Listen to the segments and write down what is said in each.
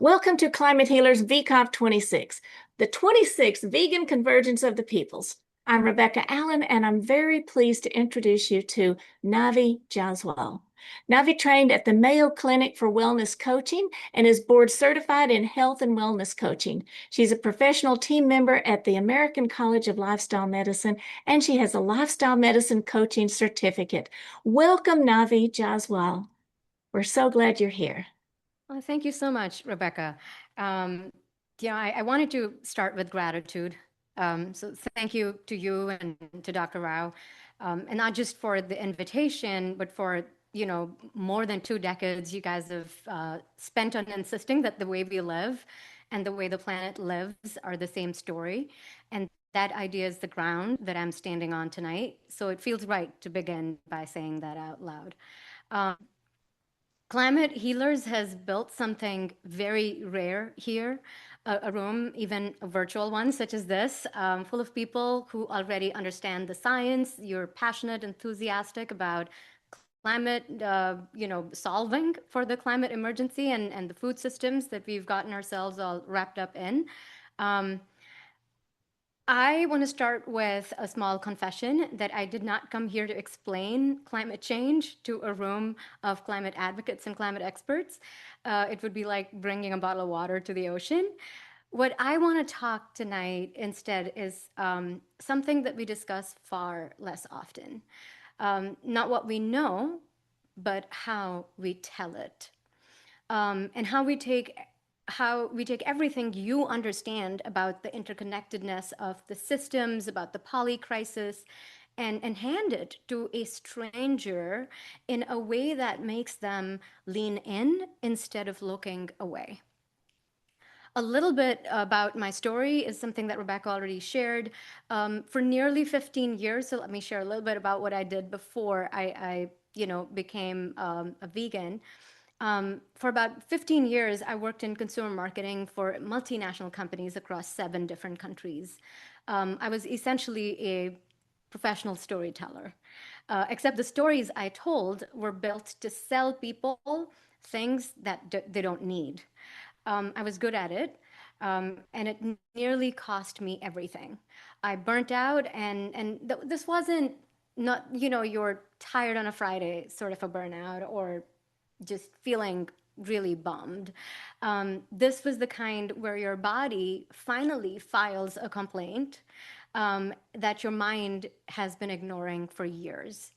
Welcome to Climate Healers VCOP 26, the 26th Vegan Convergence of the Peoples. I'm Rebecca Allen, and I'm very pleased to introduce you to Nivi Jaswal. Nivi trained at the Mayo Clinic for Wellness Coaching and is board certified in health and wellness coaching. She's a professional team member at the American College of Lifestyle Medicine, and she has a lifestyle medicine coaching certificate. Welcome, Nivi Jaswal. We're so glad you're here. Well, thank you so much, Rebecca. Um, I wanted to start with gratitude. So thank you to you and to Dr. Rao, and not just for the invitation, but for, more than 2 decades you guys have spent on insisting that the way we live and the way the planet lives are the same story. And that idea is the ground that I'm standing on tonight. So it feels right to begin by saying that out loud. Um, Climate Healers has built something very rare here, a room, even a virtual one such as this, full of people who already understand the science. You're passionate, enthusiastic about climate, solving for the climate emergency and the food systems that we've gotten ourselves all wrapped up in. Um, I want to start with a small confession that I did not come here to explain climate change to a room of climate advocates and climate experts. It would be like bringing a bottle of water to the ocean. What I want to talk tonight instead is something that we discuss far less often. Not what we know, but how we tell it. And how we take everything you understand about the interconnectedness of the systems, about the PolyCrisis, and hand it to a stranger in a way that makes them lean in instead of looking away. A little bit about my story is something that Rebecca already shared. For nearly 15 years, so let me share a little bit about what I did before I became a vegan. For about 15 years, I worked in consumer marketing for multinational companies across 7 different countries. I was essentially a professional storyteller, except the stories I told were built to sell people things that they don't need. I was good at it, and it nearly cost me everything. I burnt out, and this wasn't not you're tired on a Friday sort of a burnout or just feeling really bummed. This was the kind where your body finally files a complaint that your mind has been ignoring for years.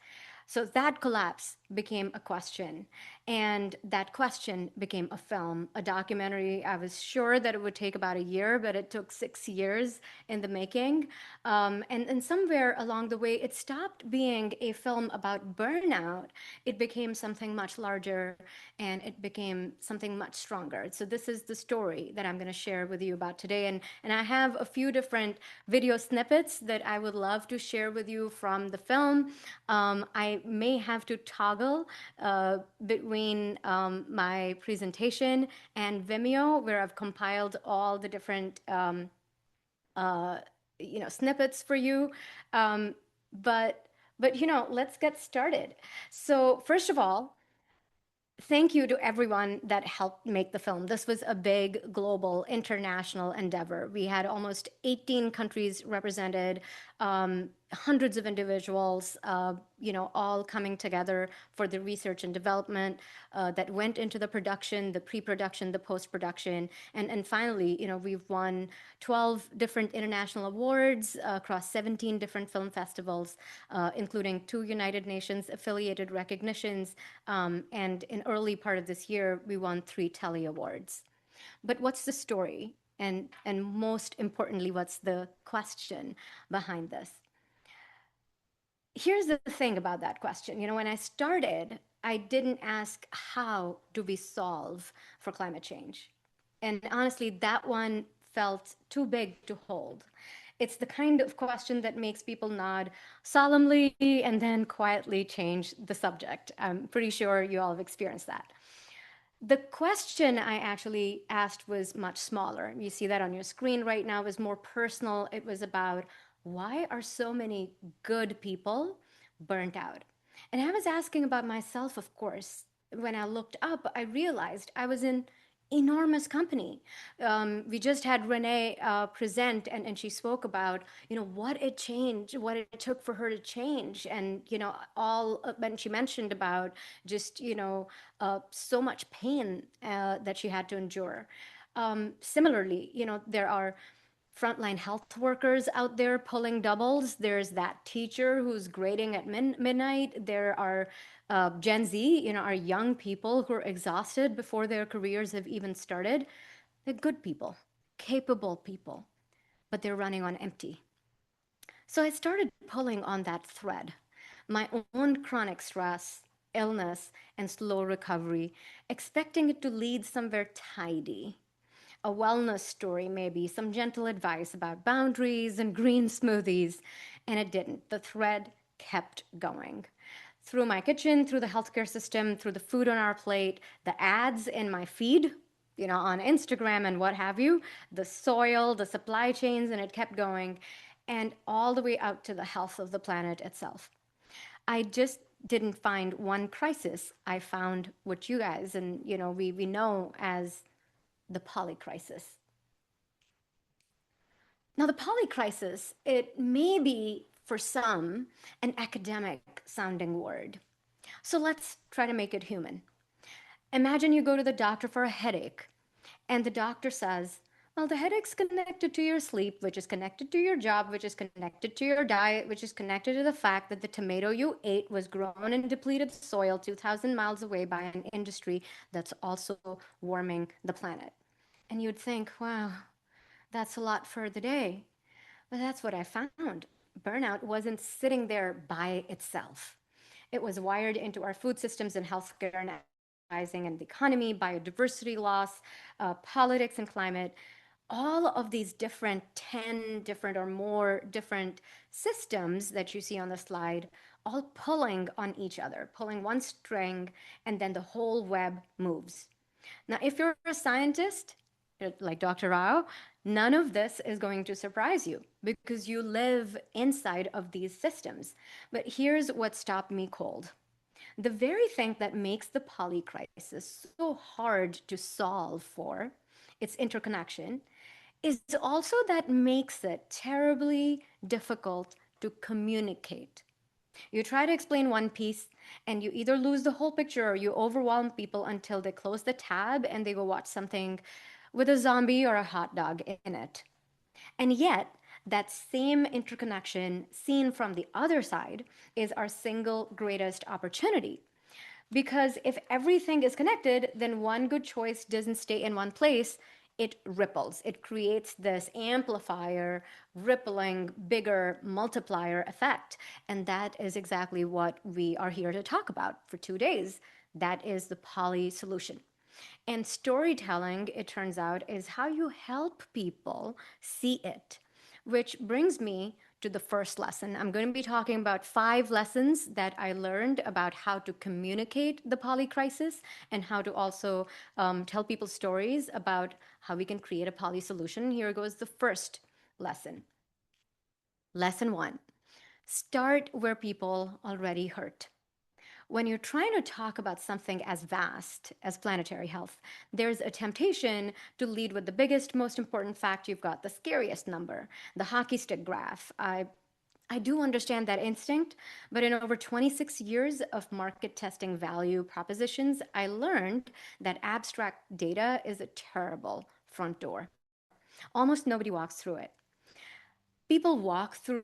So that collapse became a question, and that question became a film, a documentary. I was sure that it would take about a year, but it took 6 years in the making. And somewhere along the way, it stopped being a film about burnout. It became something much larger, and it became something much stronger. So this is the story that I'm going to share with you about today. And I have a few different video snippets that I would love to share with you from the film. I may have to toggle between my presentation and Vimeo, where I've compiled all the different uh, snippets for you. Um, but let's get started. So first of all, thank you to everyone that helped make the film. This was a big global international endeavor. We had almost 18 countries represented, hundreds of individuals, all coming together for the research and development that went into the production, the pre-production, the post-production. And finally, we've won 12 different international awards across 17 different film festivals, including 2 United Nations affiliated recognitions. And in early part of this year, we won 3 Telly Awards. But what's the story? And most importantly, what's the question behind this? Here's the thing about that question. When I started, I didn't ask, how do we solve for climate change? And honestly, that one felt too big to hold. It's the kind of question that makes people nod solemnly and then quietly change the subject. I'm pretty sure you all have experienced that. The question I actually asked was much smaller. You see that on your screen right now. It was more personal. It was about, why are so many good people burnt out? And I was asking about myself, of course. When I looked up, I realized I was in enormous company. We just had Renee present, and she spoke about, what it changed, what it took for her to change. And, and she mentioned about just, so much pain that she had to endure. Similarly, there are frontline health workers out there pulling doubles. There's that teacher who's grading at midnight. There are Gen Z, our young people who are exhausted before their careers have even started. They're good people, capable people, but they're running on empty. So I started pulling on that thread. My own chronic stress, illness, and slow recovery, expecting it to lead somewhere tidy, a wellness story, maybe some gentle advice about boundaries and green smoothies. And it didn't. The thread kept going. Through my kitchen, through the healthcare system, through the food on our plate, the ads in my feed, on Instagram and what have you, the soil, the supply chains, and it kept going. And all the way out to the health of the planet itself. I just didn't find one crisis. I found what you guys and we know as the PolyCrisis. Now, the PolyCrisis, it may be for some an academic sounding word. So let's try to make it human. Imagine you go to the doctor for a headache, and the doctor says, well, the headache's connected to your sleep, which is connected to your job, which is connected to your diet, which is connected to the fact that the tomato you ate was grown in depleted soil 2,000 miles away by an industry that's also warming the planet. And you'd think, wow, that's a lot for the day. But that's what I found. Burnout wasn't sitting there by itself. It was wired into our food systems and healthcare and advertising and the economy, biodiversity loss, politics and climate. All of these 10 different or more different systems that you see on the slide, all pulling on each other, pulling one string, and then the whole web moves. Now, if you're a scientist, like Dr. Rao, none of this is going to surprise you because you live inside of these systems. But here's what stopped me cold. The very thing that makes the polycrisis so hard to solve for, its interconnection, is also that makes it terribly difficult to communicate. You try to explain one piece and you either lose the whole picture or you overwhelm people until they close the tab and they go watch something with a zombie or a hot dog in it. And yet, that same interconnection seen from the other side is our single greatest opportunity. Because if everything is connected, then one good choice doesn't stay in one place. It ripples. It creates this amplifier, rippling, bigger multiplier effect. And that is exactly what we are here to talk about for 2 days. That is the PolySolution. And storytelling, it turns out, is how you help people see it, which brings me to the first lesson. I'm going to be talking about 5 lessons that I learned about how to communicate the polycrisis and how to also tell people stories about how we can create a poly solution. Here goes the first lesson. Lesson 1, start where people already hurt. When you're trying to talk about something as vast as planetary health, there's a temptation to lead with the biggest, most important fact you've got, the scariest number, the hockey stick graph. I do understand that instinct, but in over 26 years of market testing value propositions, I learned that abstract data is a terrible front door. Almost nobody walks through it. People walk through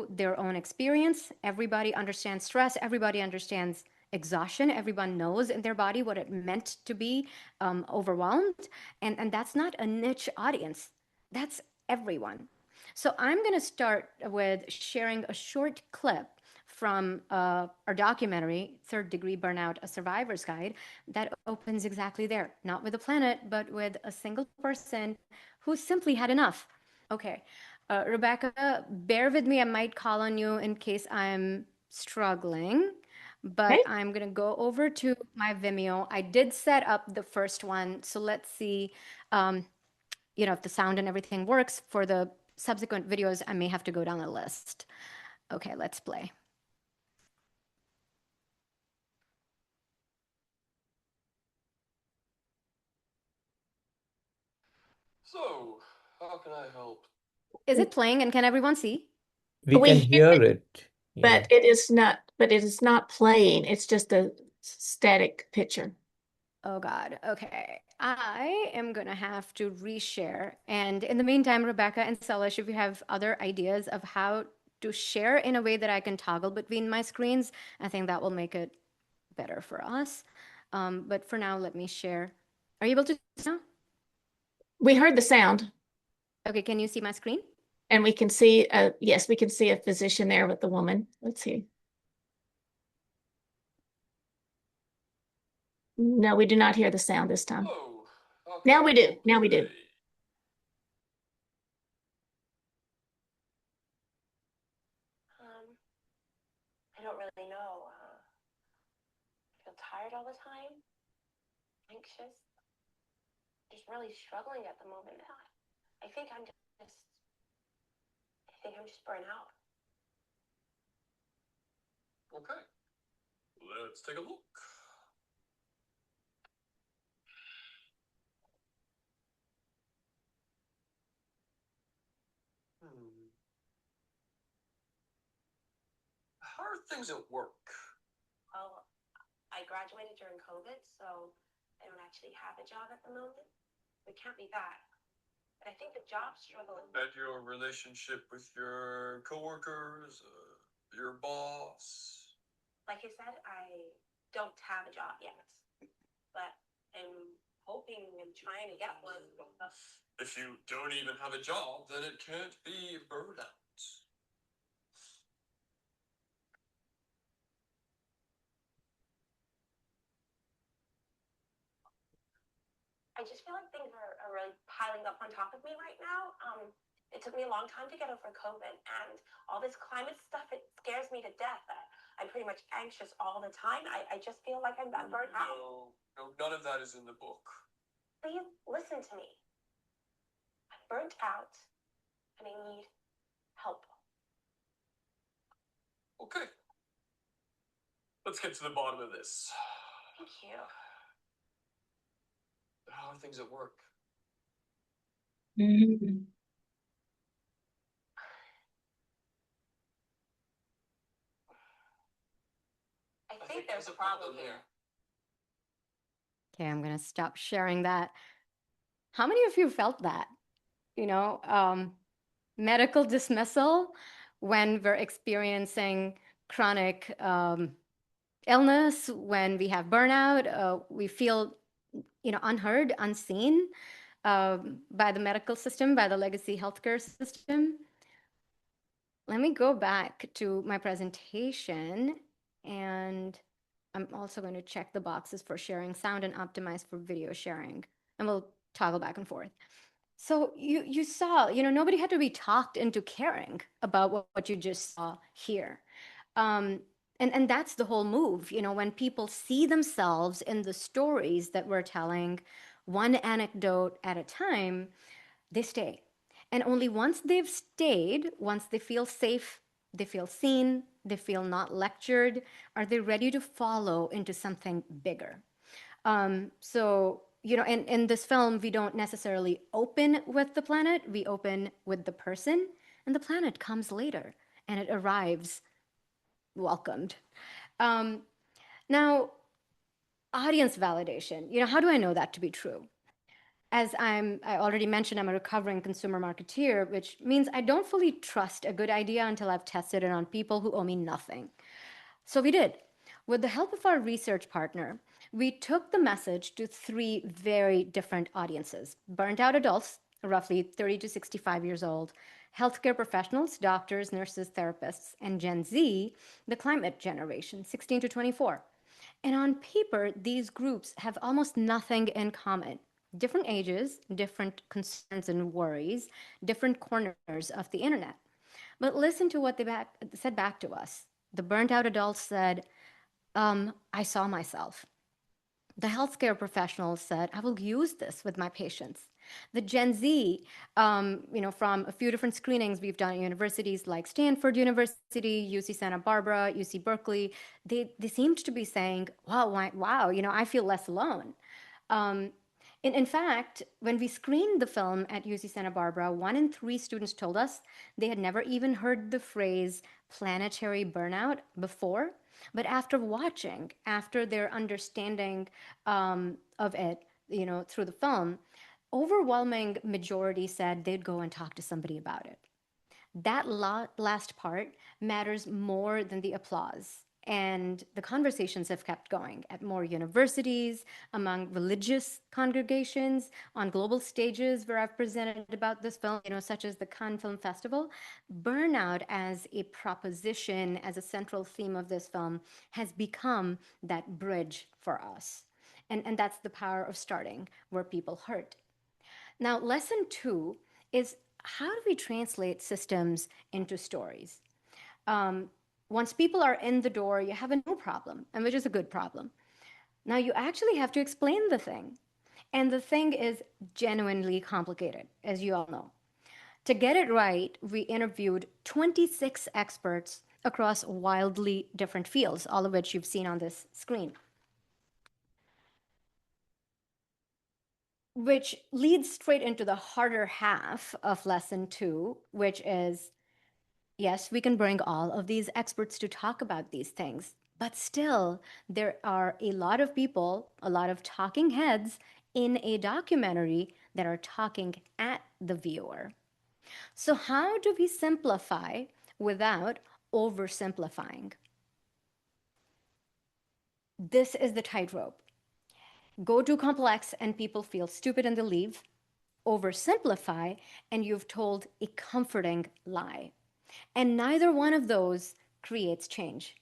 their own experience. Everybody understands stress. Everybody understands exhaustion. Everyone knows in their body what it meant to be overwhelmed. And that's not a niche audience. That's everyone. So I'm going to start with sharing a short clip from our documentary, Third Degree Burnout, A Survivor's Guide, that opens exactly there, not with the planet, but with a single person who simply had enough. Okay. Rebecca, bear with me. I might call on you in case I'm struggling, but Okay. I'm going to go over to my Vimeo. I did set up the first one, so let's see, if the sound and everything works. For the subsequent videos, I may have to go down a list. Okay, let's play. So, how can I help? Is it playing and can everyone see? We We can hear hear it. Yeah. but it is not playing. It's just a static picture. Oh God. Okay. I am going to have to reshare. And in the meantime, Rebecca and Selish, if you have other ideas of how to share in a way that I can toggle between my screens, I think that will make it better for us. But for now, let me share. Are you able to see now? We heard the sound Okay. Can you see my screen? and we can see, yes, we can see a physician there with the woman. Let's see. No, we do not hear the sound this time. Oh, how can Now I we do. help Now we do. today? I don't really know. I feel tired all the time, anxious, just really struggling at the moment. I think I'm just, I think I'm just burnt out. Okay, let's take a look. How are things at work? Well, I graduated during COVID, so I don't actually have a job at the moment. It can't be that. But I think the job's struggling. And your relationship with your coworkers, your boss? Like I said, I don't have a job yet, but I'm hoping and trying to get one. If you don't even have a job, then it can't be burnout. I just feel like things are really piling up on top of me right now. It took me a long time to get over COVID, and all this climate stuff, it scares me to death. I'm pretty much anxious all the time. I just feel like I'm burnt out. No, none of that is in the book. Please listen to me. I'm burnt out, and I need help. Okay. Let's get to the bottom of this. Thank you. How are things at work? Mhm. I think there's a problem here. Okay. I'm going to stop sharing that. How many of you felt that? You know, medical dismissal when we're experiencing chronic illness, when we have burnout, we feel, unheard, unseen by the medical system, by the legacy healthcare system. Let me go back to my presentation, and I'm also going to check the boxes for sharing sound and optimize for video sharing, and we'll toggle back and forth. So you saw, nobody had to be talked into caring about what you just saw here. And that's the whole move, when people see themselves in the stories that we're telling, one anecdote at a time, they stay. And only once they've stayed, once they feel safe, they feel seen, they feel not lectured, are they ready to follow into something bigger. So, in this film, we don't necessarily open with the planet, we open with the person, and the planet comes later and it arrives welcomed. Now, audience validation, how do I know that to be true? As I already mentioned, I'm a recovering consumer marketeer, which means I don't fully trust a good idea until I've tested it on people who owe me nothing. So we did. With the help of our research partner, we took the message to 3 very different audiences: burnt out adults, roughly 30 to 65 years old, healthcare professionals, doctors, nurses, therapists, and Gen Z, the climate generation, 16 to 24. And on paper, these groups have almost nothing in common. Different ages, different concerns and worries, different corners of the internet. But listen to what they said back to us. The burnt out adults said, I saw myself. The healthcare professionals said, I will use this with my patients. The Gen Z, from a few different screenings we've done at universities like Stanford University, UC Santa Barbara, UC Berkeley, they seemed to be saying, wow, I feel less alone. In fact, when we screened the film at UC Santa Barbara, 1 in 3 students told us they had never even heard the phrase planetary burnout before. But after watching, after their understanding of it, through the film, overwhelming majority said they'd go and talk to somebody about it. That last part matters more than the applause. And the conversations have kept going at more universities, among religious congregations, on global stages where I've presented about this film, such as the Cannes Film Festival. Burnout as a proposition, as a central theme of this film, has become that bridge for us. And that's the power of starting where people hurt. Now, lesson 2 is, how do we translate systems into stories? Once people are in the door, you have a new problem, and which is a good problem. Now you actually have to explain the thing. And the thing is genuinely complicated, as you all know. To get it right, we interviewed 26 experts across wildly different fields, all of which you've seen on this screen. Which leads straight into the harder half of lesson 2, which is, yes, we can bring all of these experts to talk about these things, but still, there are a lot of people, a lot of talking heads in a documentary that are talking at the viewer. So how do we simplify without oversimplifying? This is the tightrope. Go too complex and people feel stupid and they leave. Oversimplify and you've told a comforting lie. And neither one of those creates change.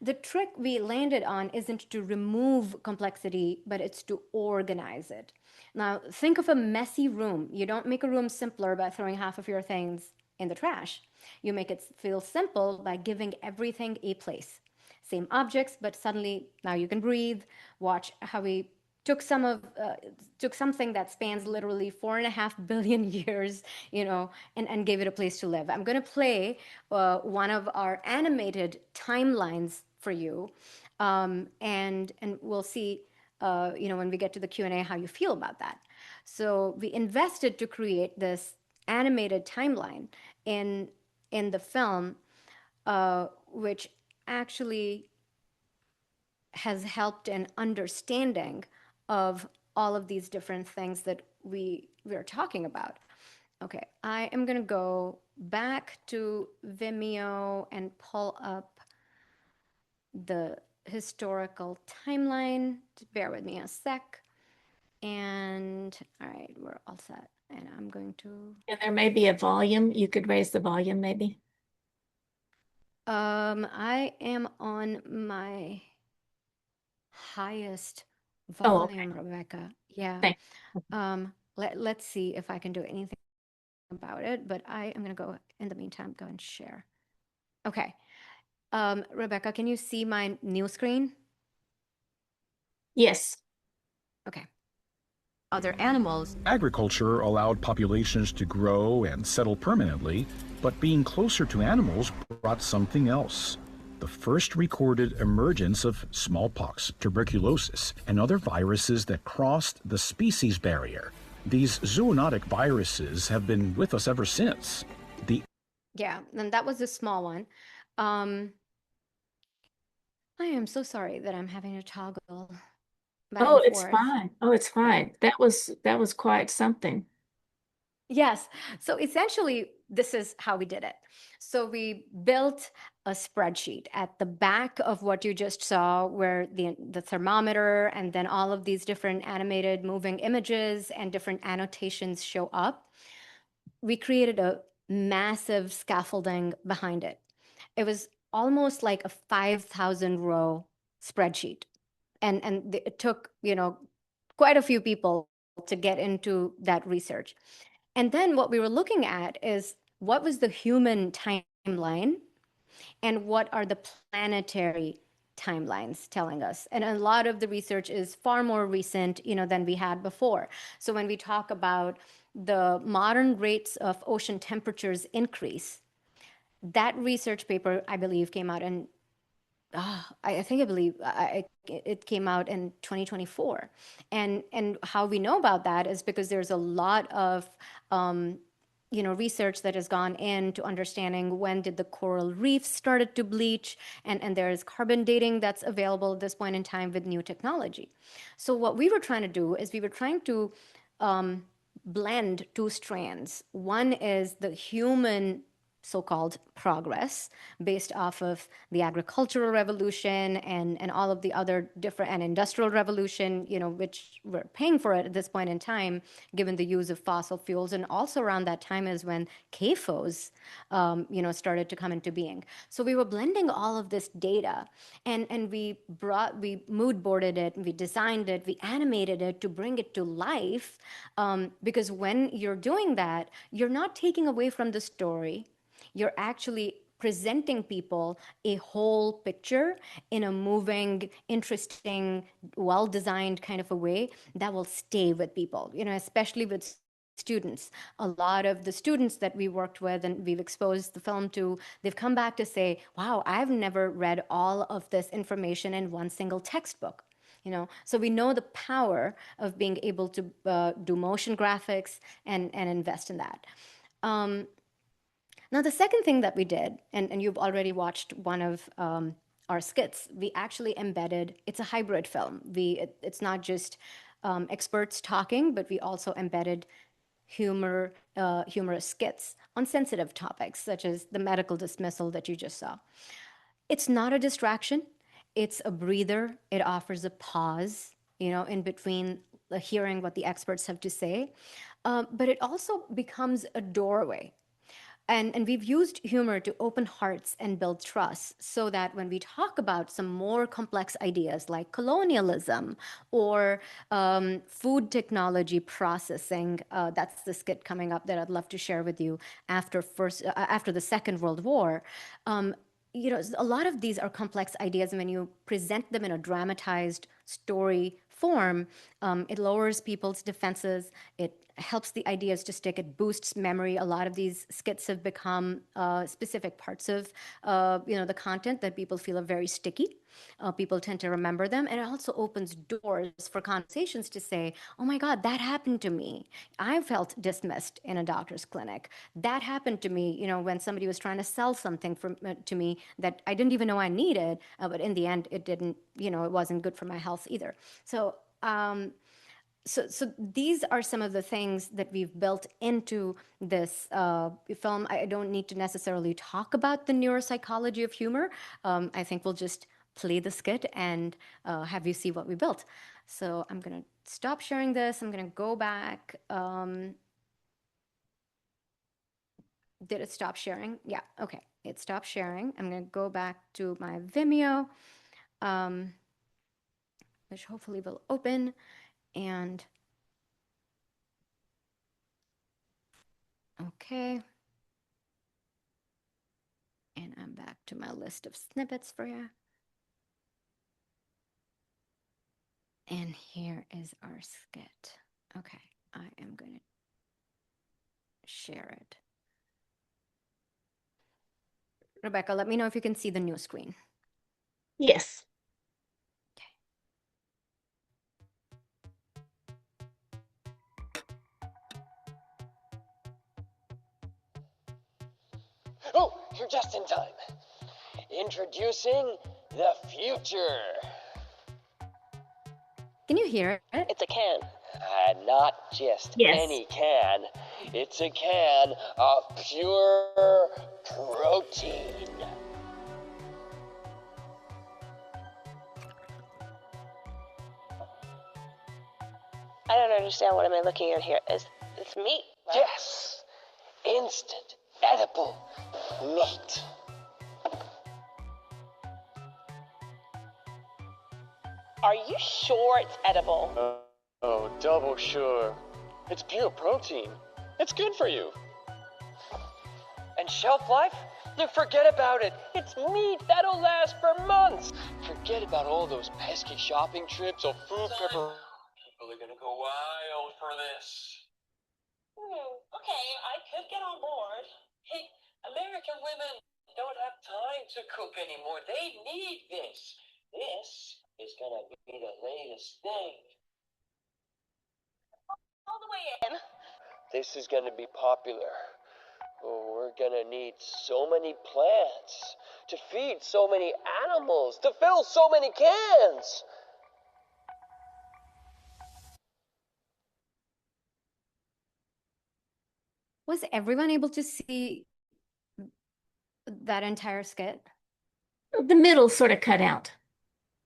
The trick we landed on isn't to remove complexity, but it's to organize it. Now, think of a messy room. You don't make a room simpler by throwing half of your things in the trash. You make it feel simple by giving everything a place. Same objects, but suddenly now you can breathe. Watch how we took something that spans literally 4.5 billion years, and gave it a place to live. I'm going to play one of our animated timelines for you, and we'll see, when we get to the Q&A, how you feel about that. So we invested to create this animated timeline in the film, which actually has helped in understanding of all of these different things that we're talking about. Okay, I am going to go back to Vimeo and pull up the historical timeline. Bear with me a sec. And all right, we're all set. And I'm going to... And there may be a volume. You could raise the volume maybe. I am on my highest Oh, okay. volume, Rebecca. Yeah. Thanks. Let's see if I can do anything about it, but I am going to go, in the meantime, go and share. Okay. Rebecca, can you see my new screen? Yes. Okay. Other animals. Agriculture allowed populations to grow and settle permanently, but being closer to animals brought something else. The first recorded emergence of smallpox, tuberculosis, and other viruses that crossed the species barrier. These zoonotic viruses have been with us ever since. Yeah, and that was a small one. I am so sorry that I'm having to toggle back Oh, and it's forth. fine. Oh, it's fine. That was quite something. Yes. So essentially, this is how we did it. So we built a spreadsheet at the back of what you just saw, where the thermometer and then all of these different animated moving images and different annotations show up. We created a massive scaffolding behind it. It was almost like a 5,000 row spreadsheet. And it took, quite a few people to get into that research. And then what we were looking at is, what was the human timeline and what are the planetary timelines telling us? And a lot of the research is far more recent, than we had before. So when we talk about the modern rates of ocean temperatures increase, that research paper, I believe, came out in I think I believe it came out in 2024, and how we know about that is because there's a lot of research that has gone into understanding when did the coral reefs started to bleach, and there is carbon dating that's available at this point in time with new technology. So what we were trying to do is we were trying to blend two strands. One is the human so-called progress based off of the agricultural revolution and all of the other different and industrial revolution, which we're paying for it at this point in time, given the use of fossil fuels. And also around that time is when CAFOs, started to come into being. So we were blending all of this data, and we mood boarded it, we designed it, we animated it to bring it to life, because when you're doing that, you're not taking away from the story. You're actually presenting people a whole picture in a moving, interesting, well-designed kind of a way that will stay with people, especially with students. A lot of the students that we worked with and we've exposed the film to, they've come back to say, wow, I've never read all of this information in one single textbook. So we know the power of being able to do motion graphics and invest in that. Now, the second thing that we did, and you've already watched one of our skits, we actually embedded, it's a hybrid film. It's not just experts talking, but we also embedded humorous skits on sensitive topics, such as the medical dismissal that you just saw. It's not a distraction. It's a breather. It offers a pause, in between hearing what the experts have to say. But it also becomes a doorway. And we've used humor to open hearts and build trust so that when we talk about some more complex ideas like colonialism or food technology processing, that's the skit coming up that I'd love to share with you after the Second World War. A lot of these are complex ideas, and when you present them in a dramatized story form, it lowers people's defenses. It helps the ideas to stick. It boosts memory. A lot of these skits have become specific parts of the content that people feel are very sticky. People tend to remember them, and it also opens doors for conversations to say, oh my God, that happened to me. I felt dismissed in a doctor's clinic. That happened to me, when somebody was trying to sell something to me that I didn't even know I needed, but in the end, it didn't, it wasn't good for my health either. So these are some of the things that we've built into this film. I don't need to necessarily talk about the neuropsychology of humor. I think we'll just play the skit and have you see what we built. So I'm going to stop sharing this. I'm going to go back. Did it stop sharing? Yeah, okay. It stopped sharing. I'm going to go back to my Vimeo, which hopefully will open. And okay. And I'm back to my list of snippets for you. And here is our skit. Okay, I am going to share it. Rebecca, let me know if you can see the new screen. Yes. Oh, you're just in time. Introducing the future. Can you hear it? It's a can. Not just Yes. any can. It's a can of pure protein. I don't understand. What am I looking at here? It's meat. Right? Yes. Instant, edible meat. Are you sure it's edible? Oh, double sure. It's pure protein. It's good for you. And shelf life? You forget about it. It's meat that'll last for months. Forget about all those pesky shopping trips or food preparation. People are gonna go wild for this. Okay, I could get on board. Hey, American women don't have time to cook anymore. They need this. This is gonna be the latest thing. All the way in. This is gonna be popular. Oh, we're gonna need so many plants to feed so many animals, to fill so many cans. Was everyone able to see that entire skit? The middle sort of cut out.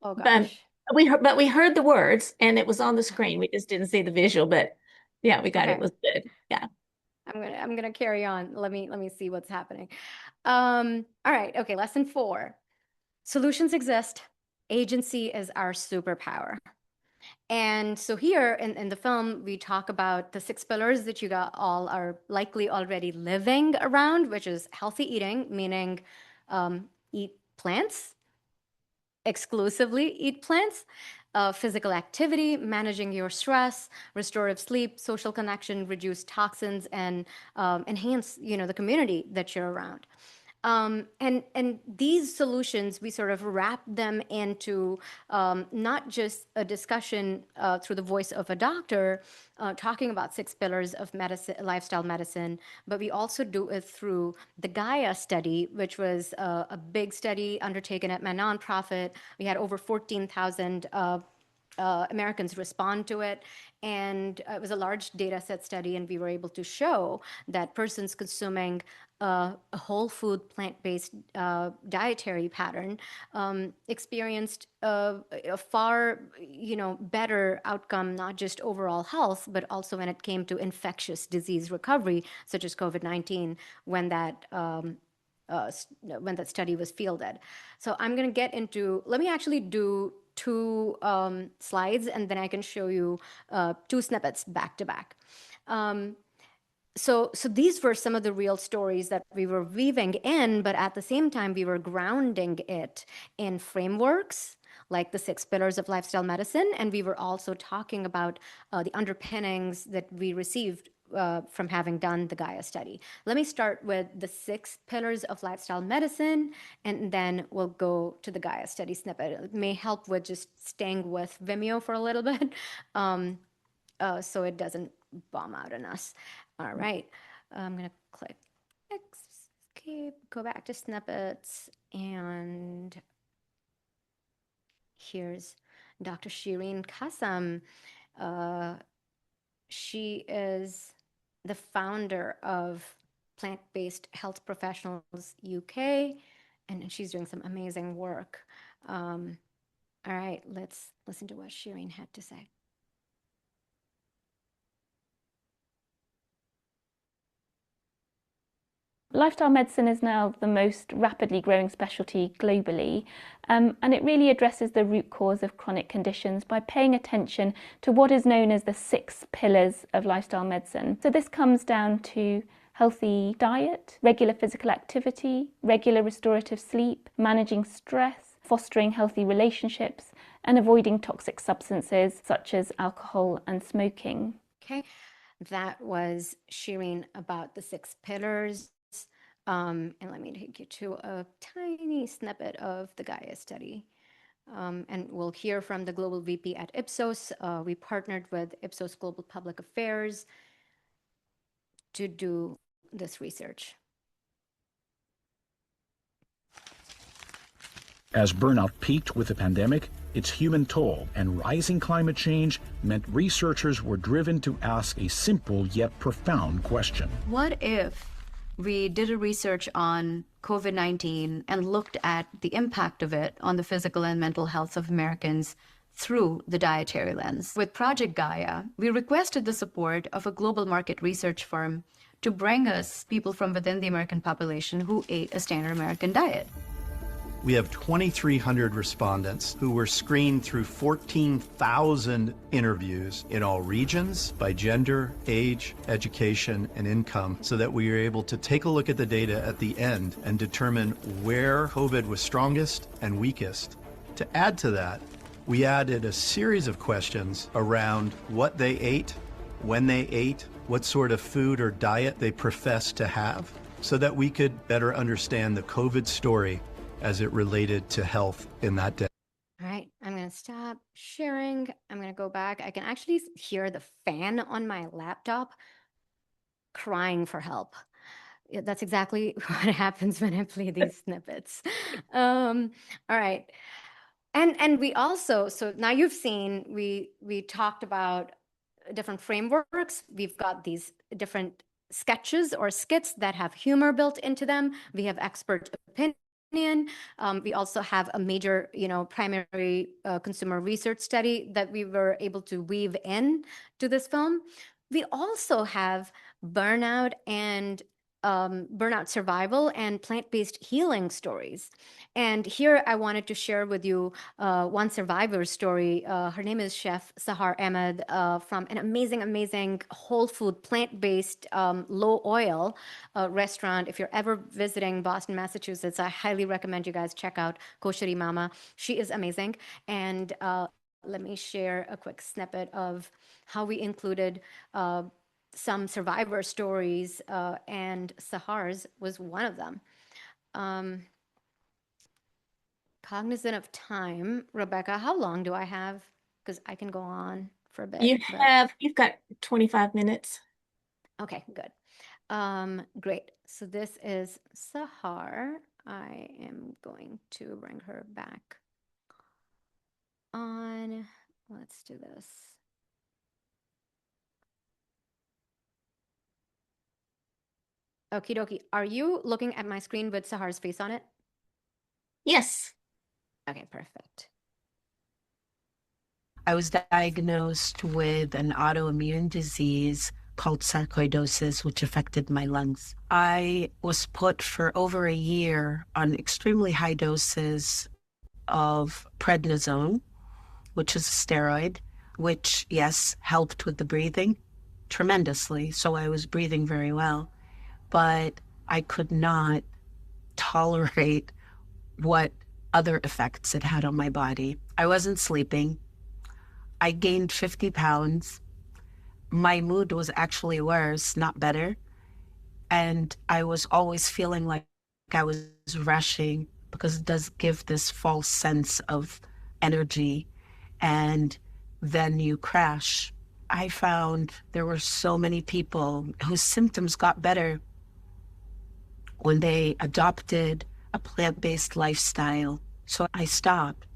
Oh But gosh. we heard the words and it was on the screen. We just didn't see the visual, but yeah, we got it. It Okay. was good. Yeah. I'm gonna carry on. Let me see what's happening. All right, okay, lesson 4. Solutions exist. Agency is our superpower. And so here in the film, we talk about the 6 pillars that you all are likely already living around, which is healthy eating, meaning eat plants, exclusively eat plants, physical activity, managing your stress, restorative sleep, social connection, reduce toxins, and enhance, the community that you're around. And these solutions, we sort of wrap them into not just a discussion through the voice of a doctor talking about 6 pillars of medicine, lifestyle medicine, but we also do it through the Gaia study, which was a big study undertaken at my nonprofit. We had over 14,000 Americans respond to it. And it was a large data set study, and we were able to show that persons consuming a whole food, plant-based dietary pattern experienced a far, better outcome, not just overall health, but also when it came to infectious disease recovery, such as COVID-19, when that study was fielded. So I'm going to get into, let me actually do 2 slides, and then I can show you 2 snippets back to back. So these were some of the real stories that we were weaving in, but at the same time, we were grounding it in frameworks like the 6 pillars of lifestyle medicine. And we were also talking about the underpinnings that we received from having done the Gaia study. Let me start with the 6 pillars of lifestyle medicine, and then we'll go to the Gaia study snippet. It may help with just staying with Vimeo for a little bit so it doesn't bomb out on us. All right, I'm going to click escape, go back to snippets, and here's Dr. Shireen Kasam. She is the founder of PlantBased Health Professionals UK, and she's doing some amazing work. All right, let's listen to what Shireen had to say. Lifestyle medicine is now the most rapidly growing specialty globally, and it really addresses the root cause of chronic conditions by paying attention to what is known as the 6 pillars of lifestyle medicine. So this comes down to healthy diet, regular physical activity, regular restorative sleep, managing stress, fostering healthy relationships, and avoiding toxic substances such as alcohol and smoking. Okay, that was Shireen about the 6 pillars. And let me take you to a tiny snippet of the Gaia study. And we'll hear from the Global VP at Ipsos. We partnered with Ipsos Global Public Affairs to do this research. As burnout peaked with the pandemic, its human toll and rising climate change meant researchers were driven to ask a simple yet profound question. What if we did a research on COVID-19 and looked at the impact of it on the physical and mental health of Americans through the dietary lens? With Project Gaia, we requested the support of a global market research firm to bring us people from within the American population who ate a standard American diet. We have 2,300 respondents who were screened through 14,000 interviews in all regions by gender, age, education, and income, so that we were able to take a look at the data at the end and determine where COVID was strongest and weakest. To add to that, we added a series of questions around what they ate, when they ate, what sort of food or diet they professed to have. so that we could better understand the COVID story as it related to health in that day. All right, I'm going to stop sharing. I'm going to go back. I can actually hear the fan on my laptop crying for help. Yeah, that's exactly what happens when I play these snippets. All right. And we also, so now you've seen, we talked about different frameworks. We've got these different sketches or skits that have humor built into them. We have expert opinion. We also have a major, primary consumer research study that we were able to weave in to this film. We also have burnout and burnout survival and plant-based healing stories. And here I wanted to share with you one survivor story. Her name is Chef Sahar Ahmed from an amazing whole food plant-based low oil restaurant. If you're ever visiting Boston, Massachusetts, I highly recommend you guys check out Koshari Mama. She is amazing. And let me share a quick snippet of how we included some survivor stories, and Sahar's was one of them. Cognizant of time, Rebecca, how long do I have? Because I can go on for a bit. You've got 25 minutes. Okay, good. Great. So this is Sahar. I am going to bring her back on. Let's do this. Okie dokie. Are you looking at my screen with Sahar's face on it? Yes. Okay, perfect. I was diagnosed with an autoimmune disease called sarcoidosis, which affected my lungs. I was put for over a year on extremely high doses of prednisone, which is a steroid, which, yes, helped with the breathing tremendously. So I was breathing very well. But I could not tolerate what other effects it had on my body. I wasn't sleeping. I gained 50 pounds. My mood was actually worse, not better. And I was always feeling like I was rushing, because it does give this false sense of energy, and then you crash. I found there were so many people whose symptoms got better when they adopted a plant-based lifestyle. So I stopped.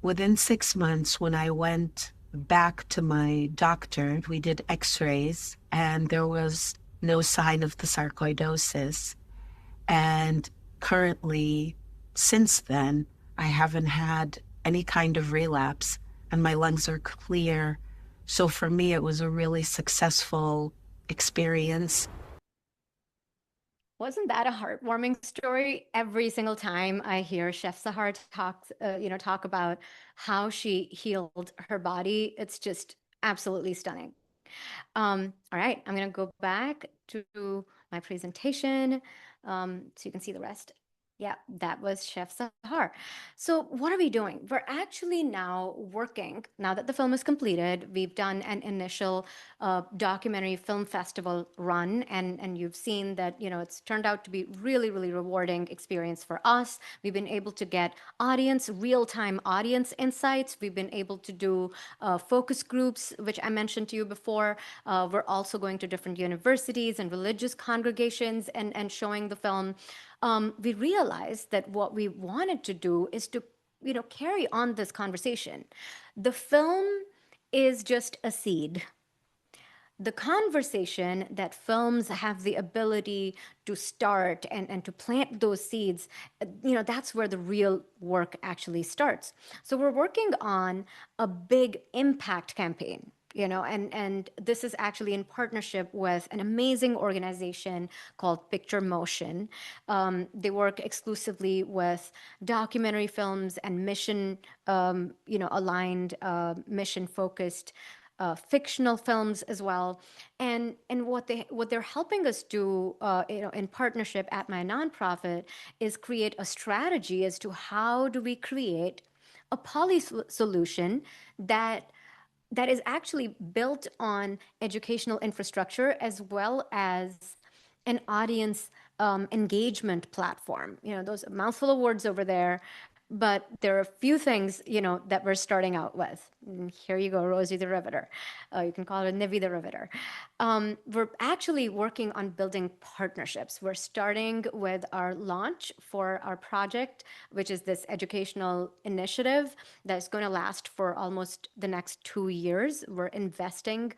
Within 6 months, when I went back to my doctor, we did x-rays, and there was no sign of the sarcoidosis. And currently, since then, I haven't had any kind of relapse, and my lungs are clear. So for me, it was a really successful experience. Wasn't that a heartwarming story? Every single time I hear Chef Sahar talk about how she healed her body, it's just absolutely stunning. All right, I'm going to go back to my presentation so you can see the rest. Yeah, that was Chef Sahar. So what are we doing? We're actually now working, now that the film is completed, we've done an initial documentary film festival run, and you've seen that, it's turned out to be really rewarding experience for us. We've been able to get real-time audience insights. We've been able to do focus groups, which I mentioned to you before. We're also going to different universities and religious congregations and showing the film. We realized that what we wanted to do is to, carry on this conversation. The film is just a seed. The conversation that films have the ability to start and to plant those seeds, that's where the real work actually starts. So we're working on a big impact campaign. And this is actually in partnership with an amazing organization called Picture Motion. They work exclusively with documentary films and mission, aligned, mission-focused fictional films as well. And what they're helping us do, in partnership at my nonprofit, is create a strategy as to how do we create a PolySolution that is actually built on educational infrastructure as well as an audience engagement platform. Those mouthful of words over there, but there are a few things, that we're starting out with. And here you go, Rosie the Riveter. You can call her Nivi the Riveter. We're actually working on building partnerships. We're starting with our launch for our project, which is this educational initiative that's going to last for almost the next 2 years. We're investing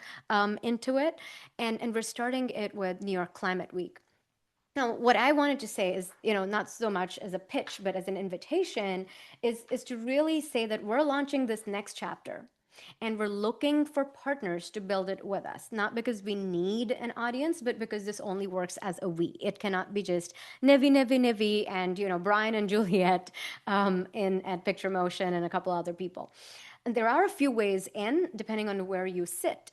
into it, and we're starting it with New York Climate Week. Now, what I wanted to say is, not so much as a pitch, but as an invitation, is to really say that we're launching this next chapter. And we're looking for partners to build it with us, not because we need an audience, but because this only works as a we. It cannot be just Nivi, and Brian and Juliet at Picture Motion and a couple other people. And there are a few ways in, depending on where you sit.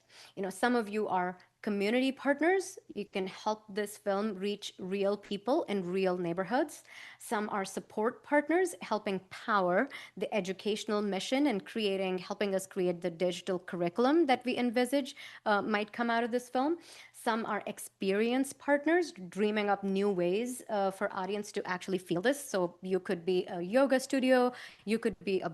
Some of you are community partners. You can help this film reach real people in real neighborhoods. Some are support partners, helping power the educational mission and helping us create the digital curriculum that we envisage might come out of this film. Some are experience partners, dreaming up new ways for audience to actually feel this. So you could be a yoga studio, you could be a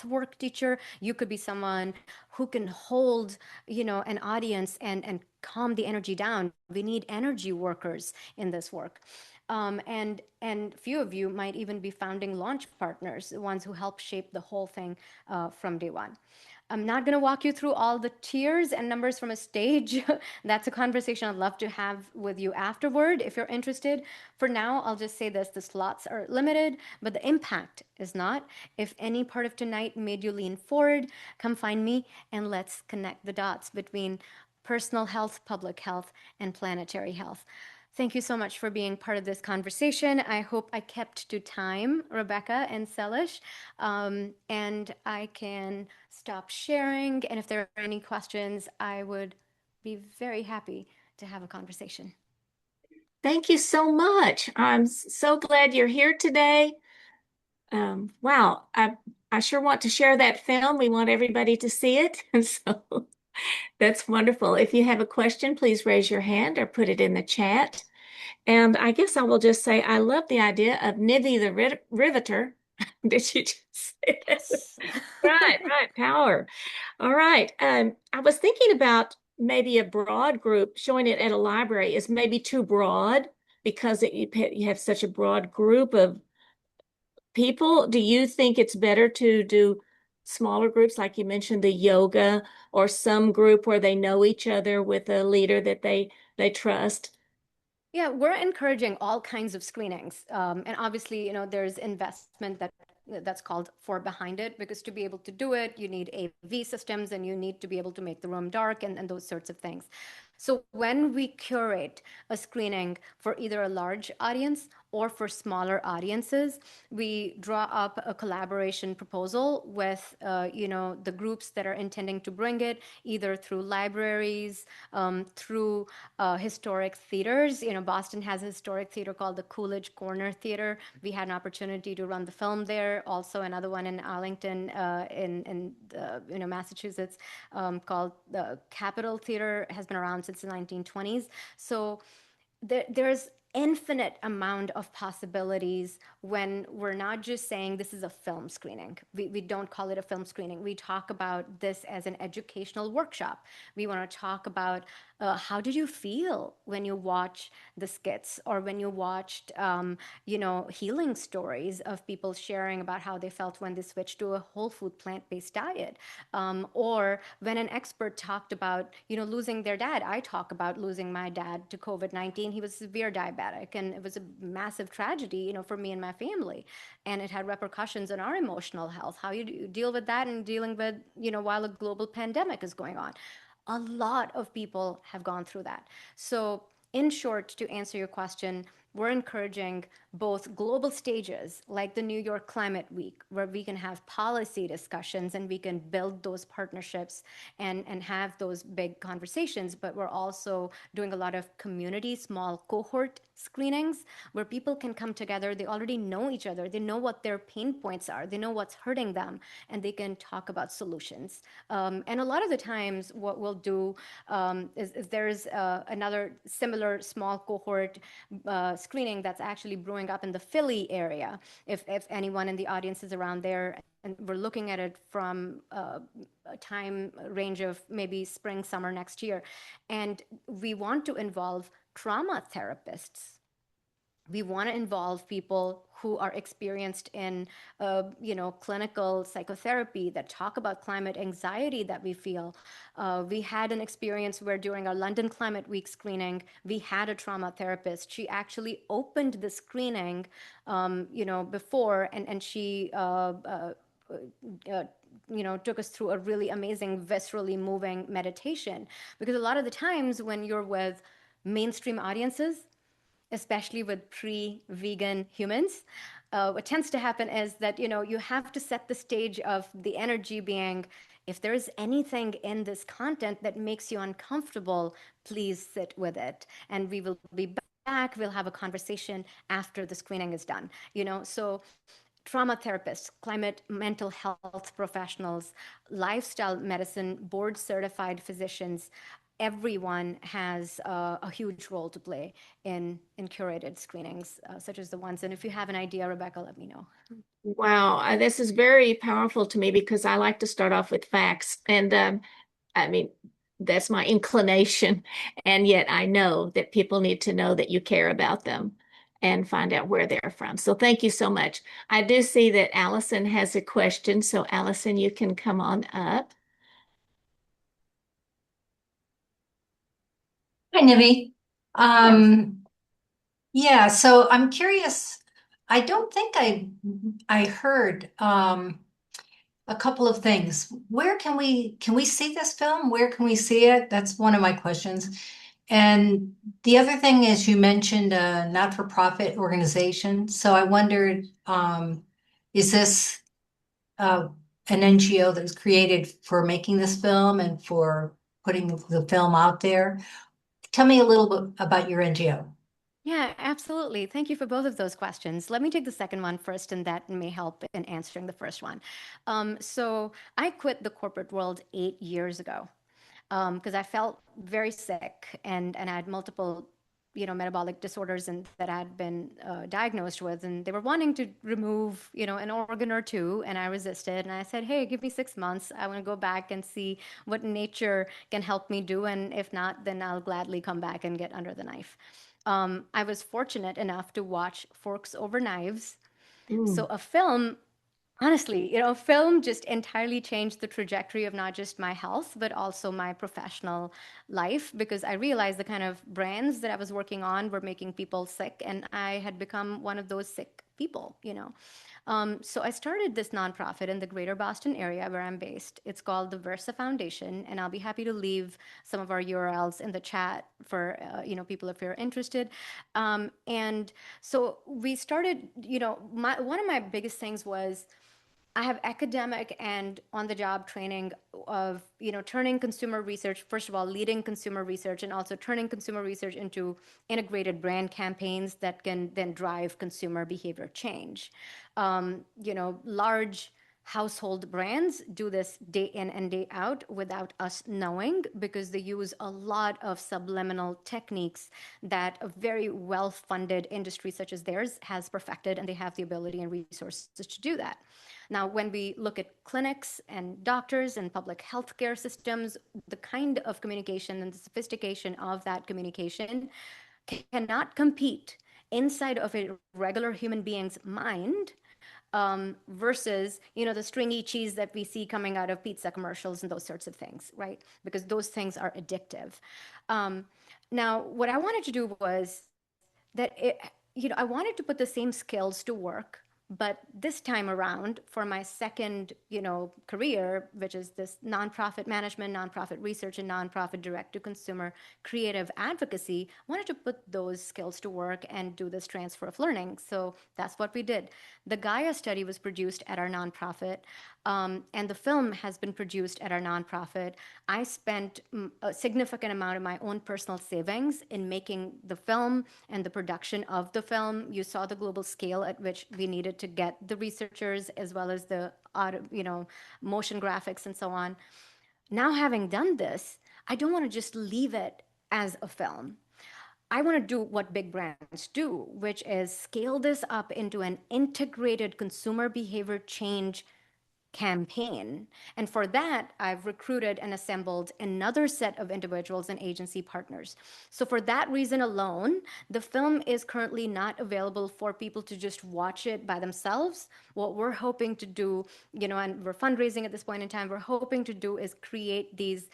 work teacher, you could be someone who can hold an audience and calm the energy down. We need energy workers in this work, and few of you might even be founding launch partners, the ones who help shape the whole thing from day one. I'm not going to walk you through all the tiers and numbers from a stage. That's a conversation I'd love to have with you afterward if you're interested. For now, I'll just say this: the slots are limited, but the impact is not. If any part of tonight made you lean forward, come find me and let's connect the dots between personal health, public health, and planetary health. Thank you so much for being part of this conversation. I hope I kept to time, Rebecca and Selish, and I can stop sharing. And if there are any questions, I would be very happy to have a conversation. Thank you so much. I'm so glad you're here today. Wow, I sure want to share that film. We want everybody to see it. And so that's wonderful. If you have a question, please raise your hand or put it in the chat. And I guess I will just say I love the idea of Nivi the Riveter. Did you just say that? Yes. Right, power. All right. I was thinking about maybe a broad group. Showing it at a library is maybe too broad because you have such a broad group of people. Do you think it's better to do smaller groups, like you mentioned, the yoga, or some group where they know each other with a leader that they trust? Yeah, we're encouraging all kinds of screenings. And obviously, there's investment that's called for behind it, because to be able to do it, you need AV systems and you need to be able to make the room dark and those sorts of things. So when we curate a screening for either a large audience or for smaller audiences, we draw up a collaboration proposal with, the groups that are intending to bring it, either through libraries, through historic theaters. Boston has a historic theater called the Coolidge Corner Theater. We had an opportunity to run the film there. Also, another one in Arlington, in Massachusetts, called the Capitol Theater, has been around since the 1920s. So there's infinite amount of possibilities when we're not just saying this is a film screening. We don't call it a film screening. We talk about this as an educational workshop. We want to talk about how did you feel when you watch the skits, or when you watched, healing stories of people sharing about how they felt when they switched to a whole food plant-based diet, or when an expert talked about, losing their dad. I talk about losing my dad to COVID-19. He was severe diabetic, and it was a massive tragedy, for me and my family, and it had repercussions on our emotional health. How you deal with that, and dealing with, while a global pandemic is going on. A lot of people have gone through that. So in short, to answer your question, we're encouraging both global stages like the New York Climate Week, where we can have policy discussions and we can build those partnerships and have those big conversations. But we're also doing a lot of community, small cohort screenings where people can come together. They already know each other. They know what their pain points are. They know what's hurting them, and they can talk about solutions. And a lot of the times what we'll do is there's another similar small cohort screening that's actually brewing up in the Philly area. If anyone in the audience is around there, and we're looking at it from a time range of maybe spring, summer next year. And we want to involve trauma therapists. We want to involve people who are experienced in, clinical psychotherapy that talk about climate anxiety that we feel. We had an experience where during our London Climate Week screening, we had a trauma therapist. She actually opened the screening, before, and she, took us through a really amazing, viscerally moving meditation. Because a lot of the times when you're with mainstream audiences, especially with pre-vegan humans, what tends to happen is that, you have to set the stage of the energy being, if there's anything in this content that makes you uncomfortable, please sit with it. And we will be back. We'll have a conversation after the screening is done. So trauma therapists, climate mental health professionals, lifestyle medicine, board certified physicians, everyone has a huge role to play in curated screenings, such as the ones. And if you have an idea, Rebecca, let me know. Wow, this is very powerful to me because I like to start off with facts. And I mean, that's my inclination. And yet I know that people need to know that you care about them and find out where they're from. So thank you so much. I do see that Allison has a question. So Allison, you can come on up. Hi, Nivi. Yeah, so I'm curious. I don't think I heard a couple of things. Where can we see this film? Where can we see it? That's one of my questions. And the other thing is you mentioned a not-for-profit organization. So I wondered, is this an NGO that was created for making this film and for putting the film out there? Tell me a little bit about your NGO. Yeah, absolutely. Thank you for both of those questions. Let me take the second one first, and that may help in answering the first one. So I quit the corporate world 8 years ago because I felt very sick and I had multiple metabolic disorders and that I had been diagnosed with, and they were wanting to remove, an organ or two, and I resisted. And I said, hey, give me 6 months. I want to go back and see what nature can help me do. And if not, then I'll gladly come back and get under the knife. I was fortunate enough to watch Forks Over Knives. So a film, honestly, film just entirely changed the trajectory of not just my health, but also my professional life, because I realized the kind of brands that I was working on were making people sick, and I had become one of those sick people. So I started this nonprofit in the greater Boston area where I'm based. It's called the Versa Foundation, and I'll be happy to leave some of our URLs in the chat for people if you're interested. And so we started, one of my biggest things was I have academic and on-the-job training of, turning consumer research, first of all, leading consumer research, and also turning consumer research into integrated brand campaigns that can then drive consumer behavior change. Large household brands do this day in and day out without us knowing, because they use a lot of subliminal techniques that a very well-funded industry such as theirs has perfected, and they have the ability and resources to do that. Now, when we look at clinics and doctors and public healthcare systems, the kind of communication and the sophistication of that communication cannot compete inside of a regular human being's mind versus, the stringy cheese that we see coming out of pizza commercials and those sorts of things, right? Because those things are addictive. Now, what I wanted to do was that, I wanted to put the same skills to work. But this time around, for my second, career, which is this nonprofit management, nonprofit research, and nonprofit direct-to-consumer creative advocacy, I wanted to put those skills to work and do this transfer of learning. So that's what we did. The Gaia study was produced at our nonprofit, and the film has been produced at our nonprofit. I spent a significant amount of my own personal savings in making the film and the production of the film. You saw the global scale at which we needed to get the researchers as well as the motion graphics and so on. Now, having done this, I don't want to just leave it as a film. I want to do what big brands do, which is scale this up into an integrated consumer behavior change campaign. And for that, I've recruited and assembled another set of individuals and agency partners. So for that reason alone, the film is currently not available for people to just watch it by themselves. What we're hoping to do, and we're fundraising at this point in time, we're hoping to do is create these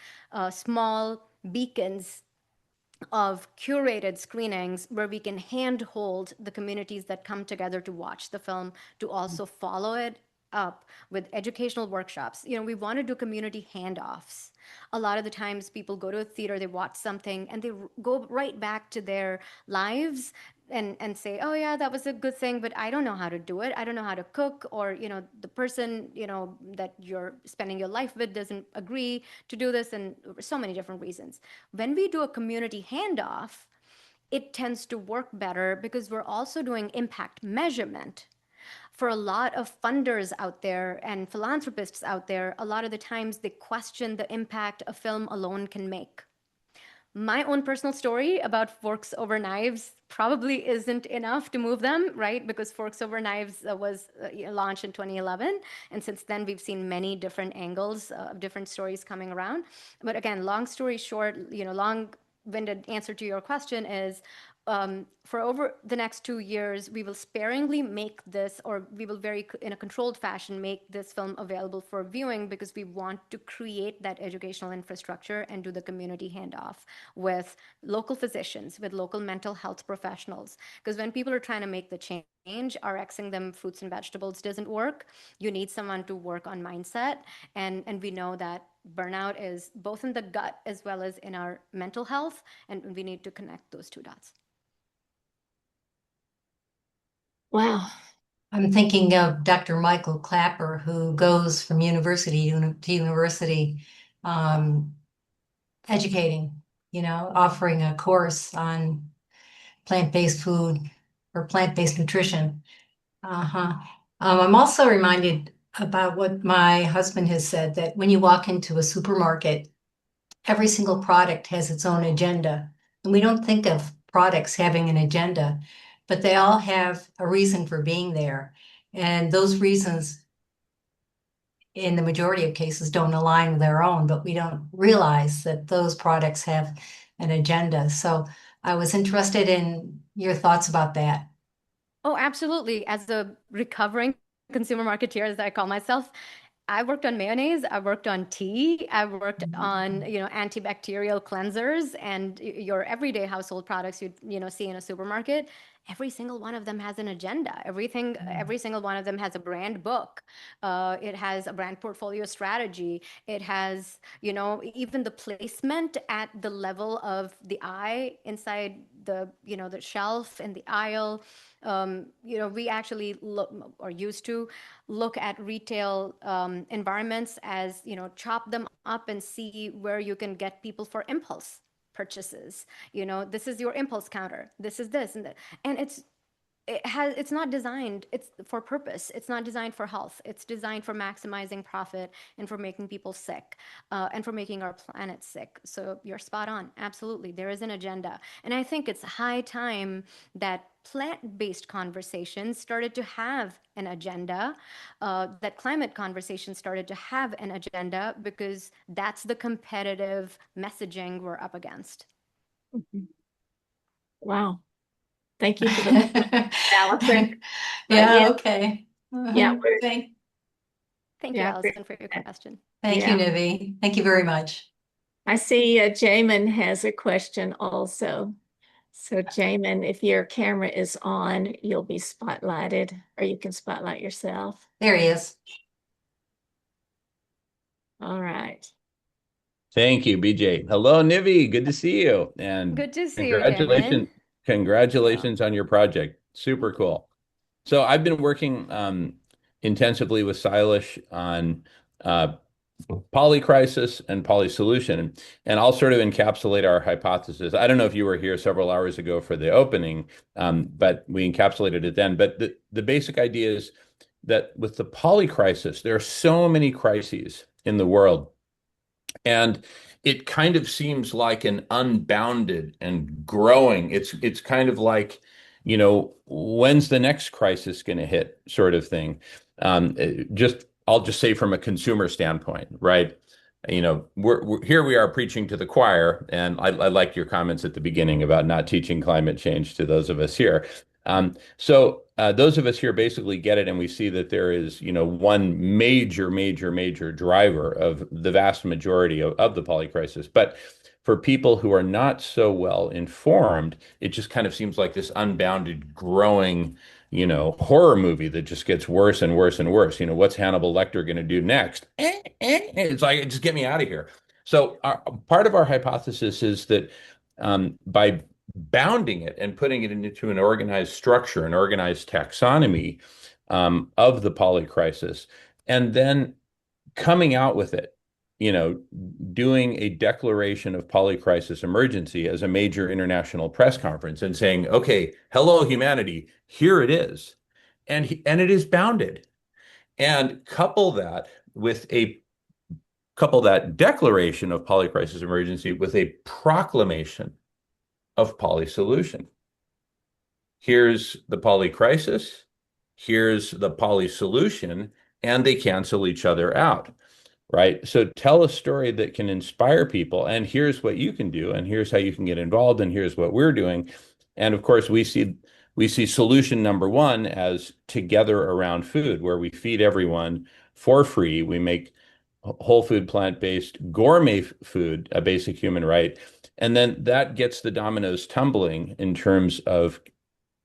small beacons of curated screenings where we can handhold the communities that come together to watch the film to also follow it up with educational workshops. We want to do community handoffs. A lot of the times people go to a theater, they watch something, and they go right back to their lives and say, oh yeah, that was a good thing, but I don't know how to do it. I don't know how to cook, or the person that you're spending your life with doesn't agree to do this, and so many different reasons. When we do a community handoff, it tends to work better because we're also doing impact measurement. For a lot of funders out there and philanthropists out there, a lot of the times they question the impact a film alone can make. My own personal story about Forks Over Knives probably isn't enough to move them, right? Because Forks Over Knives was launched in 2011. And since then, we've seen many different angles of different stories coming around. But again, long story short, long-winded answer to your question is, for over the next 2 years, we will sparingly make this, or we will in a controlled fashion, make this film available for viewing, because we want to create that educational infrastructure and do the community handoff with local physicians, with local mental health professionals. Because when people are trying to make the change, RXing them fruits and vegetables doesn't work. You need someone to work on mindset. And we know that burnout is both in the gut as well as in our mental health, and we need to connect those two dots. Wow. I'm thinking of Dr. Michael Clapper, who goes from university to university, educating, offering a course on plant-based food or plant-based nutrition. I'm also reminded about what my husband has said, that when you walk into a supermarket, every single product has its own agenda. And we don't think of products having an agenda, but they all have a reason for being there. And those reasons, in the majority of cases, don't align with our own, but we don't realize that those products have an agenda. So I was interested in your thoughts about that. Oh, absolutely. As a recovering consumer marketeer, as I call myself, I worked on mayonnaise, I worked on tea, I worked on, antibacterial cleansers, and your everyday household products you see in a supermarket. Every single one of them has an agenda. Every single one of them has a brand book. It has a brand portfolio strategy. It has, even the placement at the level of the eye inside the shelf and the aisle. We actually look, or used to look at retail environments as, chop them up and see where you can get people for impulse purchases. This is your impulse counter. This is this and that. And it's not designed, it's for purpose. It's not designed for health. It's designed for maximizing profit and for making people sick, and for making our planet sick. So you're spot on. Absolutely. There is an agenda. And I think it's high time that plant-based conversations started to have an agenda, that climate conversations started to have an agenda, because that's the competitive messaging we're up against. Wow. Thank you for the Allison. Yeah, okay. Yeah, Thank you, Allison, for your question. Thank you, Nivi. Thank you very much. I see Jamin has a question also. So Jamin, if your camera is on, you'll be spotlighted, or you can spotlight yourself. There he is. All right. Thank you, BJ. Hello, Nivi. Good to see you. And good to see you, Jamin. Congratulations on your project. Super cool. So I've been working intensively with Silas on PolyCrisis and PolySolution, and I'll sort of encapsulate our hypothesis. I don't know if you were here several hours ago for the opening, but we encapsulated it then. But the basic idea is that with the PolyCrisis, there are so many crises in the world. And it kind of seems like an unbounded and growing. It's kind of like, when's the next crisis going to hit, sort of thing. I'll just say from a consumer standpoint, right? We're here. We are preaching to the choir, and I liked your comments at the beginning about not teaching climate change to those of us here. So those of us here basically get it, and we see that there is, one major driver of the vast majority of the polycrisis. But for people who are not so well informed, it just kind of seems like this unbounded, growing, horror movie that just gets worse and worse and worse. What's Hannibal Lecter going to do next? It's like, just get me out of here. So part of our hypothesis is that by bounding it and putting it into an organized structure, an organized taxonomy of the polycrisis, and then coming out with it, doing a declaration of polycrisis emergency as a major international press conference and saying, okay, hello, humanity, here it is. And it is bounded. And couple that declaration of polycrisis emergency with a proclamation of PolySolution. Here's the polycrisis, here's the PolySolution, and they cancel each other out, right? So tell a story that can inspire people, and here's what you can do, and here's how you can get involved, and here's what we're doing. And of course, we see solution number one as Together Around Food, where we feed everyone for free. We make whole food, plant-based, gourmet food a basic human right. And then that gets the dominoes tumbling in terms of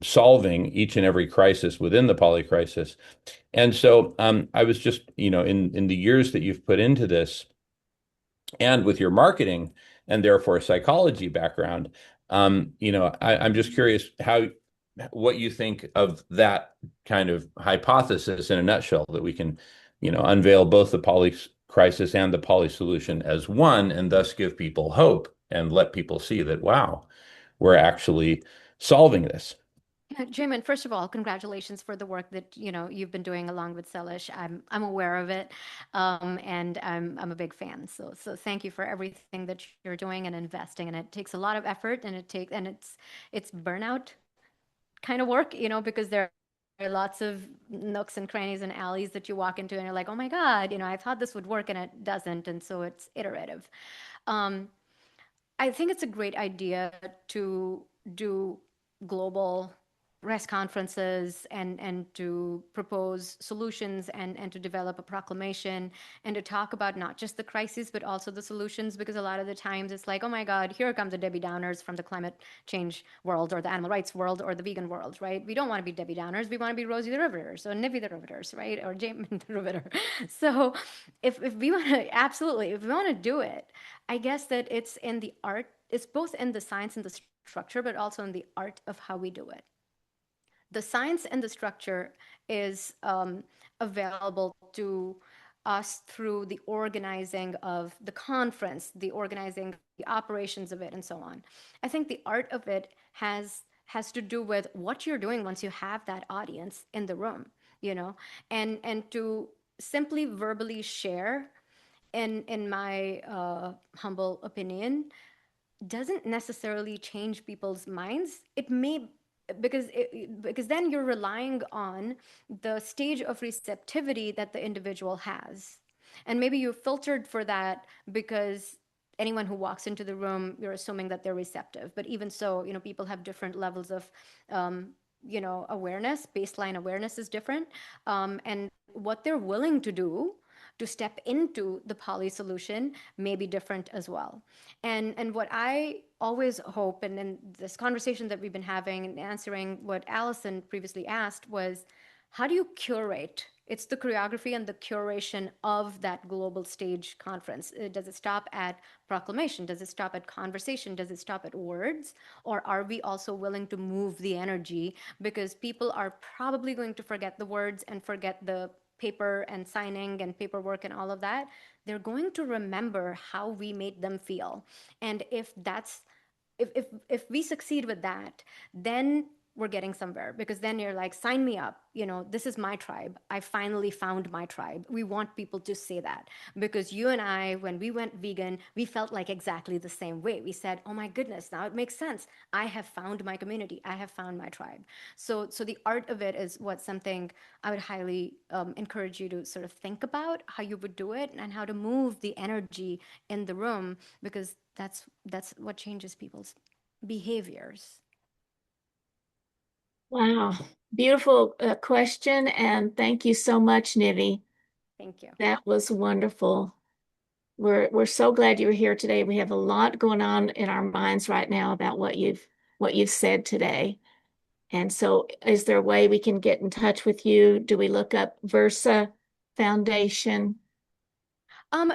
solving each and every crisis within the polycrisis. And so I was just, in the years that you've put into this, and with your marketing and therefore psychology background, I'm just curious what you think of that kind of hypothesis in a nutshell, that we can, unveil both the polycrisis and the PolySolution as one, and thus give people hope and let people see that, wow, we're actually solving this. Yeah, Jamin, first of all, congratulations for the work that you've been doing along with Salish. I'm aware of it, and I'm a big fan. So thank you for everything that you're doing and investing. And it takes a lot of effort, and it's burnout kind of work, because there are lots of nooks and crannies and alleys that you walk into, and you're like, oh my God, I thought this would work, and it doesn't. And so it's iterative. I think it's a great idea to do global press conferences and to propose solutions and to develop a proclamation and to talk about not just the crises, but also the solutions, because a lot of the times it's like, oh my God, here come the Debbie Downers from the climate change world or the animal rights world or the vegan world, right? We don't want to be Debbie Downers. We want to be Rosie the Riveters or Nivi the Riveters, right? Or Jamin the Riveter. So if we want to, absolutely, if we want to do it, I guess that it's in the art, it's both in the science and the structure, but also in the art of how we do it. The science and the structure is available to us through the organizing of the conference, the organizing the operations of it, and so on. I think the art of it has to do with what you're doing once you have that audience in the room, and to simply verbally share, in my humble opinion, doesn't necessarily change people's minds. It may, because then you're relying on the stage of receptivity that the individual has. And maybe you filtered for that because anyone who walks into the room, you're assuming that they're receptive. But even so, people have different levels of, awareness. Baseline awareness is different. And what they're willing to do to step into the PolySolution may be different as well. And what I always hope, and in this conversation that we've been having and answering what Allison previously asked, was how do you curate? It's the choreography and the curation of that global stage conference. Does it stop at proclamation? Does it stop at conversation? Does it stop at words? Or are we also willing to move the energy? Because people are probably going to forget the words and forget the paper and signing and paperwork and all of that. They're going to remember how we made them feel. And if we succeed with that, then we're getting somewhere, because then you're like, sign me up. This is my tribe. I finally found my tribe. We want people to say that, because you and I, when we went vegan, we felt like exactly the same way. We said, oh my goodness, now it makes sense. I have found my community. I have found my tribe. So the art of it is something I would highly encourage you to sort of think about how you would do it and how to move the energy in the room, because that's what changes people's behaviors. Wow. Beautiful question. And thank you so much, Nivi. Thank you. That was wonderful. We're so glad you were here today. We have a lot going on in our minds right now about what you've said today. And so is there a way we can get in touch with you? Do we look up Versa Foundation?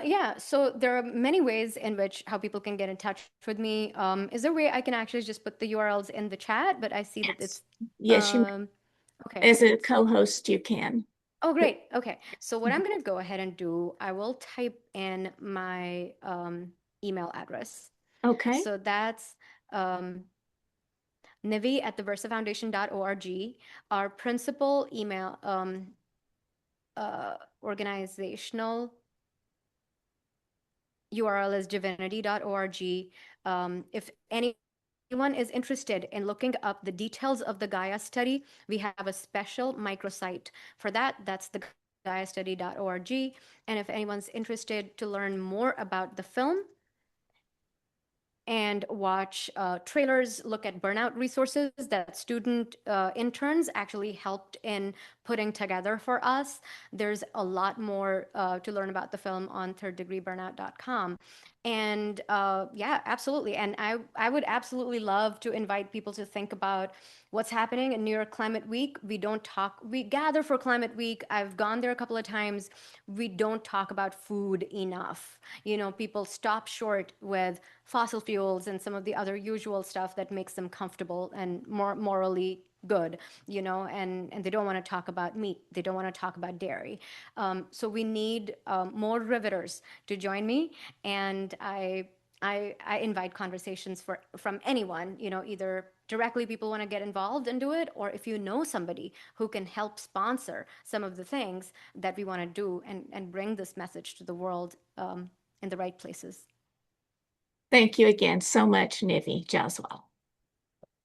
Yeah, so there are many ways in which how people can get in touch with me. Is there a way I can actually just put the URLs in the chat? But I see that it's Yes, you okay. As a co-host, you can. Oh, great. Okay. So what I'm going to go ahead and do, I will type in my email address. Okay. So that's nivi@theversafoundation.org. Our principal email organizational URL is divinity.org. If anyone is interested in looking up the details of the Gaia study, we have a special microsite for that. That's the GaiaStudy.org. And if anyone's interested to learn more about the film and watch trailers, look at burnout resources that student interns actually helped in putting together for us, there's a lot more to learn about the film on thirddegreeburnout.com. And yeah, absolutely. And I would absolutely love to invite people to think about what's happening in New York Climate Week. We gather for Climate Week. I've gone there a couple of times. We don't talk about food enough. People stop short with fossil fuels and some of the other usual stuff that makes them comfortable and more morally good, and they don't want to talk about meat. They don't want to talk about dairy. So we need more riveters to join me. And I invite conversations from anyone, either directly people want to get involved and do it, or if you know somebody who can help sponsor some of the things that we want to do and bring this message to the world in the right places. Thank you again so much, Nivi Jaswal.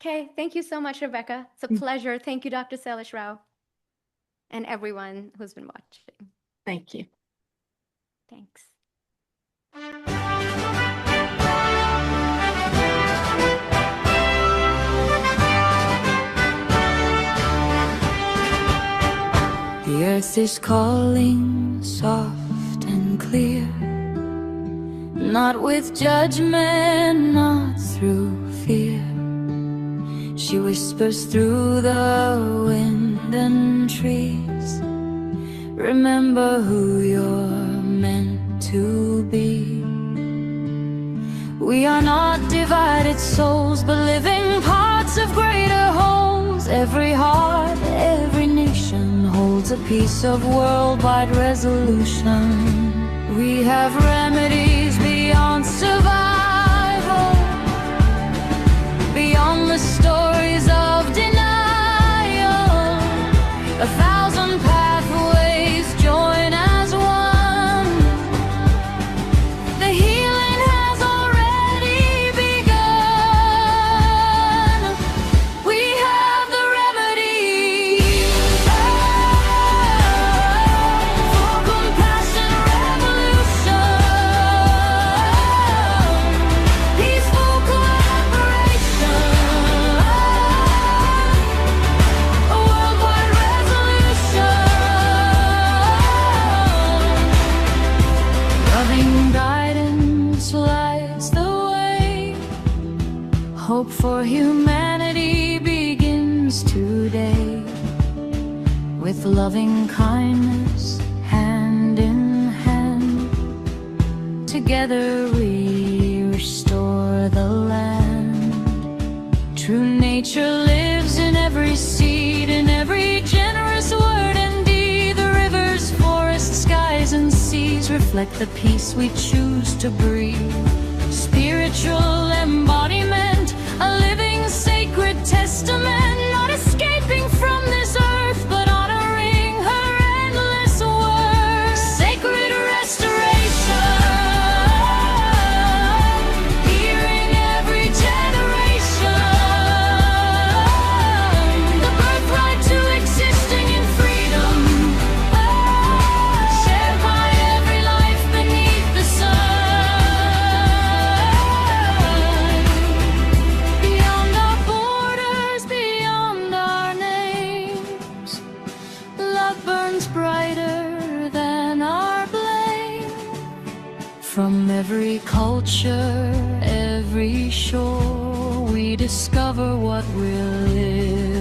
Okay, thank you so much, Rebecca. It's a pleasure. Thank you, Dr. Salish Rao, and everyone who's been watching. Thank you. Thanks. The earth is calling soft and clear, not with judgment, not through fear. She whispers through the wind and trees, remember who you're meant to be. We are not divided souls, but living parts of greater wholes. Every heart, every nation holds a piece of worldwide resolution. We have remedies beyond survival, beyond the stories of denial. 1,000 pathways join as one. The healing has already begun. We have the remedy for compassion revolution, peaceful collaboration, a worldwide resolution. Loving guidance lights the way. Hope for humanity begins today. With loving kindness, hand in hand, together we restore the land. True nature lives in every seed, in every generous word and deed. The rivers, forests, skies and seas reflect the peace we choose to breathe. Spiritual embodiment, a living sacred testament, not a shines brighter than our blame. From every culture, every shore, we discover what we're living.